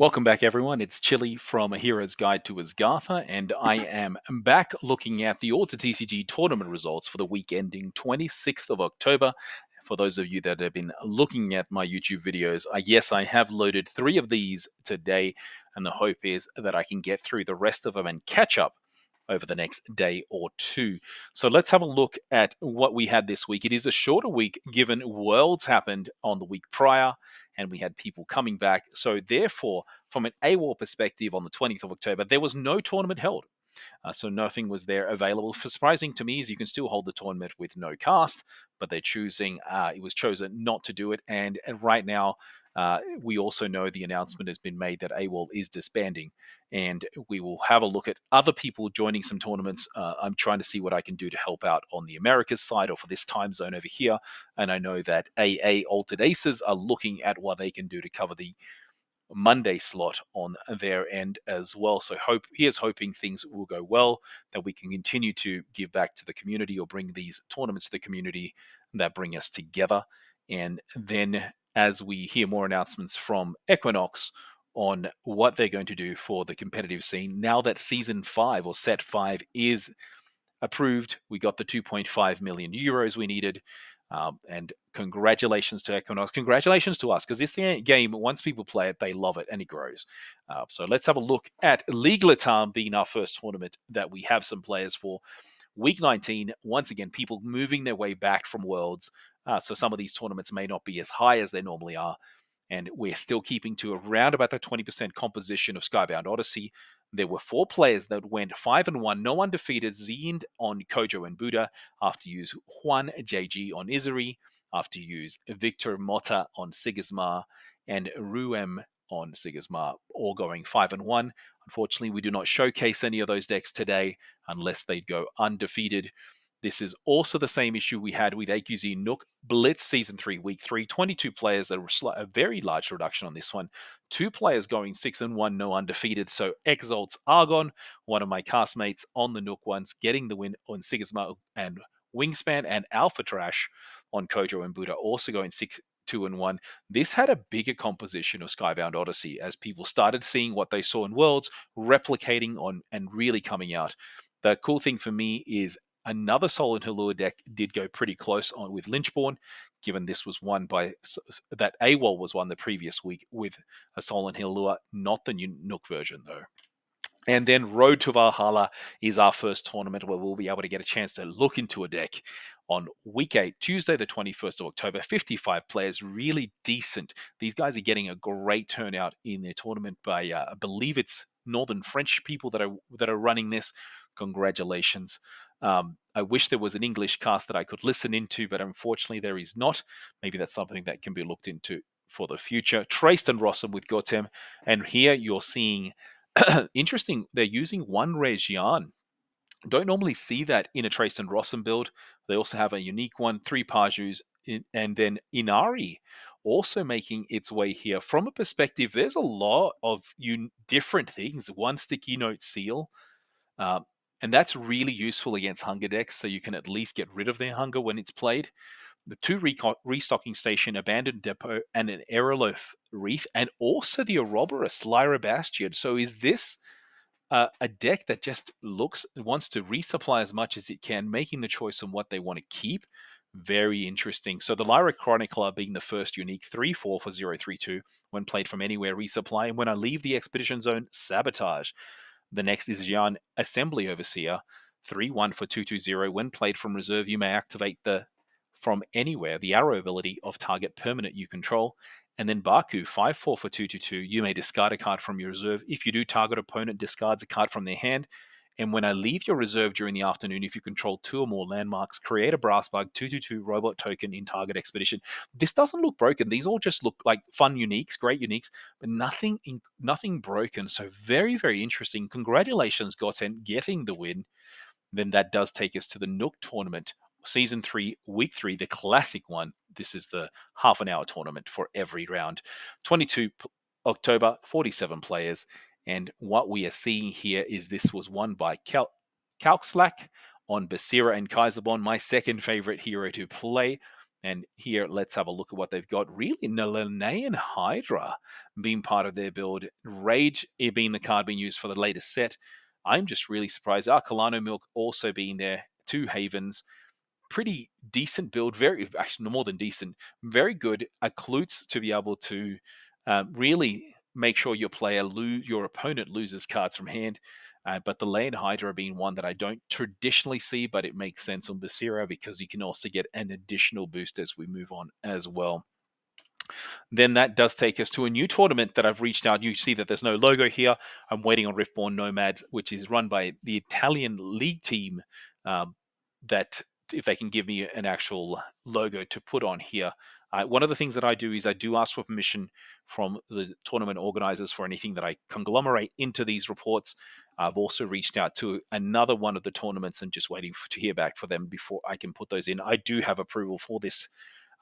Welcome back, everyone. It's Chili from A Hero's Guide to Asgartha, and I am back looking at the Altered TCG Tournament Results for the week ending 26th of October. For those of you that have been looking at my YouTube videos, yes, I have loaded 3 of these today, and the hope is that I can get through the rest of them and catch up over the next day or two. So let's have a look at what we had this week. It is a shorter week given Worlds happened on the week prior and we had people coming back. So therefore, from an AWOL perspective on the 20th of October, there was no tournament held. So nothing was there available. Surprising to me is you can still hold the tournament with no cast, but it was chosen not to do it. And right now, we also know the announcement has been made that AWOL is disbanding, and we will have a look at other people joining some tournaments. I'm trying to see what I can do to help out on the Americas side or for this time zone over here. And I know that AA Altered Aces are looking at what they can do to cover the Monday slot on their end as well. So here's hoping things will go well, that we can continue to give back to the community or bring these tournaments to the community that bring us together. And then as we hear more announcements from Equinox on what they're going to do for the competitive scene, now that season 5 or set 5 is approved. We got the 2.5 million euros we needed. And congratulations to Equinox. Congratulations to us, because this game, once people play it, they love it and it grows. So let's have a look at League Latam being our first tournament that we have some players for. Week 19, once again, people moving their way back from Worlds. So some of these tournaments may not be as high as they normally are. And we're still keeping to around about the 20% composition of Skybound Odyssey. There were 4 players that went 5-1, no undefeated, Zind on Kojo and Buddha, after use Juan JG on Izuri, after use Victor Mota on Sigismar, and Ruem on Sigismar, all going 5-1. Unfortunately, we do not showcase any of those decks today unless they go undefeated. This is also the same issue we had with AQZ Nook Blitz Season 3, Week 3. 22 players, a very large reduction on this one. 2 players going 6-1, no undefeated. So Exalt's Argon, one of my castmates on the Nook ones, getting the win on Sigismar and Wingspan, and Alpha Trash on Kojo and Buddha, also going 6-2-1. This had a bigger composition of Skybound Odyssey as people started seeing what they saw in Worlds, replicating on and really coming out. The cool thing for me is another Solid Halua deck did go pretty close on with Lynchborn, given this was won by that AWOL was won the previous week with a Solid Halua, not the new Nook version though. And then Road to Valhalla is our first tournament where we'll be able to get a chance to look into a deck on week 8, Tuesday, the 21st of October. 55 players, really decent. These guys are getting a great turnout in their tournament by, I believe it's Northern French people that are running this. Congratulations. I wish there was an English cast that I could listen into, but unfortunately there is not. Maybe that's something that can be looked into for the future. Traced and Rossum with Gotem. And here you're seeing interesting, they're using one Regian. Don't normally see that in a Trace and Rossum build. They also have a unique one, 3 Pajus, and then Inari also making its way here. From a perspective, there's a lot of different things. One Sticky Note Seal, uh, and that's really useful against hunger decks, so you can at least get rid of their hunger when it's played. The 2 restocking station, abandoned depot, and an Aeroloth Wreath, and also the Ouroboros Lyra Bastion. So is this a deck that just wants to resupply as much as it can, making the choice on what they want to keep? Very interesting. So the Lyra Chronicler being the first unique 3/4 for 032 when played from anywhere, resupply, and when I leave the expedition zone, sabotage. The next is Jan Assembly Overseer, 3/1 for 220. When played from reserve, you may activate the from anywhere the arrow ability of target permanent you control. And then Baku, 5/4 for 222. You may discard a card from your reserve. If you do, target opponent discards a card from their hand. And when I leave your reserve during the afternoon, if you control 2 or more landmarks, create a brass bug 2/2 robot token in target expedition. This doesn't look broken. These all just look like fun uniques, great uniques, but nothing broken. So very, very interesting. Congratulations, Goten, getting the win. Then that does take us to the Nook tournament, season 3, week 3, the classic one. This is the half an hour tournament for every round. 22 October, 47 players. And what we are seeing here is this was won by Kalkslack on Basira and Kaiserbon, my second favorite hero to play. And here, let's have a look at what they've got. Really, Nalanean Hydra being part of their build. Rage being the card being used for the latest set. I'm just really surprised. Arcolano Milk also being there. Two Havens. Pretty decent build. Very, actually, more than decent. Very good. A Klutz to be able to really make sure your opponent loses cards from hand. But the Land Hydra being one that I don't traditionally see, but it makes sense on Basira because you can also get an additional boost as we move on as well. Then that does take us to a new tournament that I've reached out. You see that there's no logo here. I'm waiting on Riftborn Nomads, which is run by the Italian league team. That if they can give me an actual logo to put on here. One of the things that I do is I do ask for permission from the tournament organizers for anything that I conglomerate into these reports. I've also reached out to another one of the tournaments and just waiting to hear back for them before I can put those in. I do have approval for this.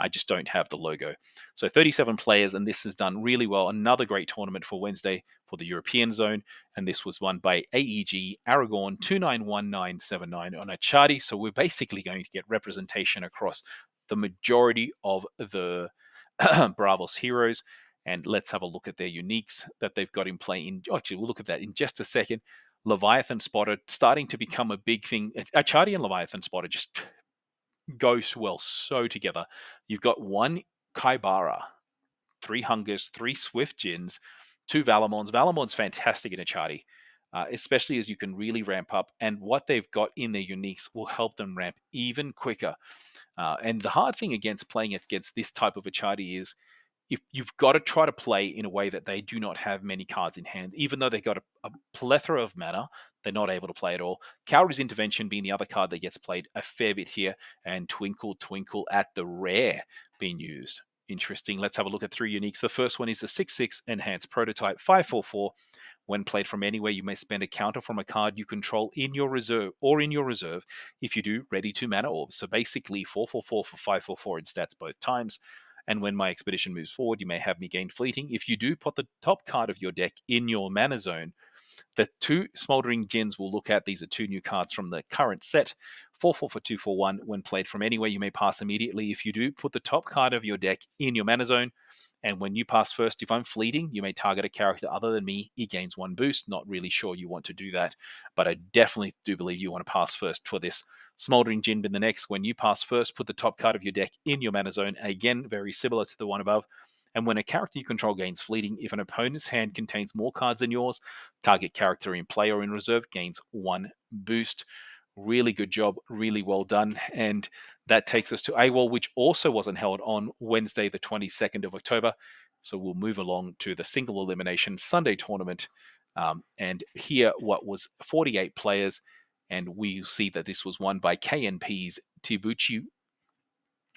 I just don't have the logo. So 37 players, and this has done really well. Another great tournament for Wednesday for the European zone, and this was won by AEG Aragorn 291979 on Achadi. So we're basically going to get representation across the majority of the Bravos heroes. And let's have a look at their uniques that they've got in play. Actually, we'll look at that in just a second. Leviathan Spotter starting to become a big thing. Achadi and Leviathan Spotter just go well so together. You've got one Kaibara, three Hungers, three Swift Gins, two Valamons. Valamon's fantastic in Achadi, especially as you can really ramp up. And what they've got in their uniques will help them ramp even quicker. And the hard thing against playing against this type of Achadi is if you've got to try to play in a way that they do not have many cards in hand, even though they've got a plethora of mana, they're not able to play at all. Coward's Intervention being the other card that gets played a fair bit here, and Twinkle Twinkle at the Rare being used. Interesting. Let's have a look at three uniques. The first one is the 6/6 Enhanced Prototype 5/4/4. When played from anywhere, you may spend a counter from a card you control in your reserve or in your reserve. If you do, ready 2 mana orbs. So basically 4/4/4 for 5/4/4 in stats both times. And when my expedition moves forward, you may have me gain fleeting. If you do, put the top card of your deck in your mana zone. The two Smoldering Gins we'll look at. These are two new cards from the current set. 4/4 for 2/4/1. When played from anywhere, you may pass immediately. If you do, put the top card of your deck in your mana zone. And when you pass first, if I'm fleeting, you may target a character other than me. He gains one boost. Not really sure you want to do that, but I definitely do believe you want to pass first for this. Smoldering Jin bin the next. When you pass first, put the top card of your deck in your mana zone. Again, very similar to the one above. And when a character you control gains fleeting, if an opponent's hand contains more cards than yours, target character in play or in reserve gains one boost. Really good job, really well done. And that takes us to AWOL, which also wasn't held on Wednesday, the 22nd of October. So we'll move along to the single elimination Sunday tournament. And here, what was 48 players. And we see that this was won by KNP's Tibuchi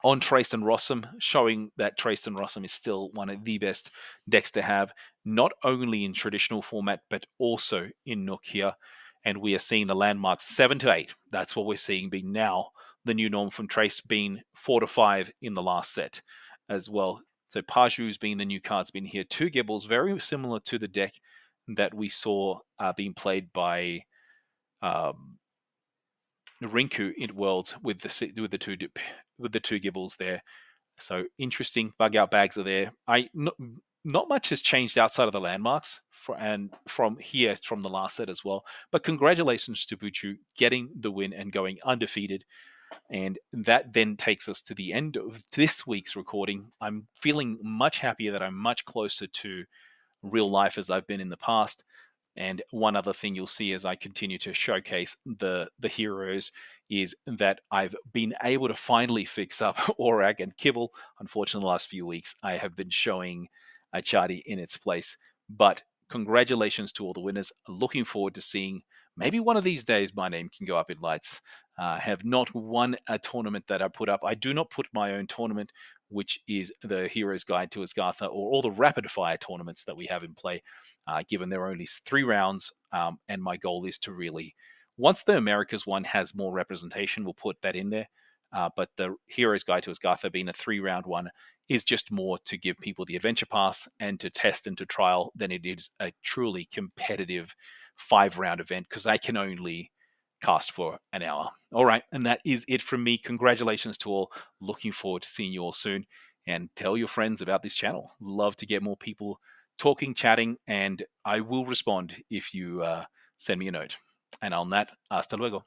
on Trayston Rossum, showing that Trayston Rossum is still one of the best decks to have, not only in traditional format, but also in Nook here. And we are seeing the landmarks 7 to 8. That's what we're seeing being now the new norm from Trace, being 4 to 5 in the last set as well. So Paju's being the new cards been here. Two Gibbles, very similar to the deck that we saw being played by Rinku in Worlds with the two Gibbles there. So interesting. Bug out bags are there. Not much has changed outside of the landmarks and from here from the last set as well. But congratulations to Buchu getting the win and going undefeated. And that then takes us to the end of this week's recording. I'm feeling much happier that I'm much closer to real life as I've been in the past. And one other thing you'll see as I continue to showcase the heroes is that I've been able to finally fix up Orag and Kibble. Unfortunately, the last few weeks I have been showing Achadi in its place. But congratulations to all the winners. Looking forward to seeing maybe one of these days my name can go up in lights. Have not won a tournament that I put up. I do not put my own tournament, which is the Hero's Guide to Asgartha, or all the rapid fire tournaments that we have in play, given there are only 3 rounds. And my goal is to really, once the Americas one has more representation, we'll put that in there. But the Hero's Guide to Asgartha being a 3-round one is just more to give people the adventure pass and to test and to trial than it is a truly competitive 5-round event, because they can only cast for an hour. All right, and that is it from me. Congratulations to all. Looking forward to seeing you all soon. And tell your friends about this channel. Love to get more people talking, chatting, and I will respond if you send me a note. And on that, hasta luego.